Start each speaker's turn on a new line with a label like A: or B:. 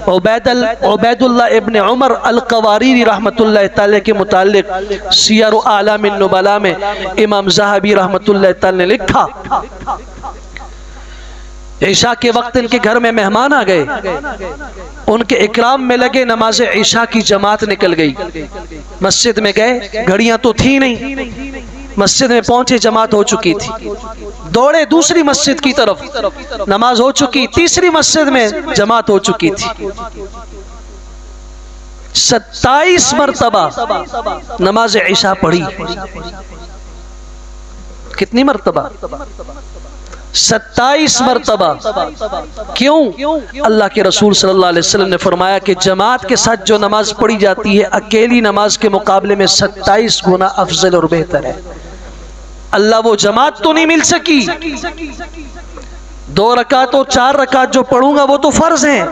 A: उबैदुल्लाह इब्न उमर अल-क़वारीरी रहमतुल्लाह तआला के मुतालिक सियर आलामिन नुबला में इमाम ज़हाबी रहमतुल्लाह तआला ने लिखा, ईशा के वक्त इनके घर में मेहमान आ गए, उनके इकराम में लगे, नमाज ईशा की जमात निकल गई। मस्जिद में गए, घड़ियां तो थी नहीं, मस्जिद में पहुंचे, जमात हो चुकी थी। दौड़े दूसरी मस्जिद की तरफ, नमाज हो चुकी, तीसरी मस्जिद में जमात हो चुकी थी। 27 मरतबा नमाज ईशा पढ़ी। कितनी मरतबा? 27 मरतबा। क्यों? अल्लाह के रसूल सल्लल्लाहु अलैहि वसल्लम ने फरमाया कि जमात के साथ जो नमाज पढ़ी जाती है अकेली नमाज के मुकाबले में 27 गुना अफजल और बेहतर है। अल्लाह वो जमात तो नहीं मिल सकी, 2 रकात और 4 रकात जो पढ़ूंगा वो तो फर्ज हैं।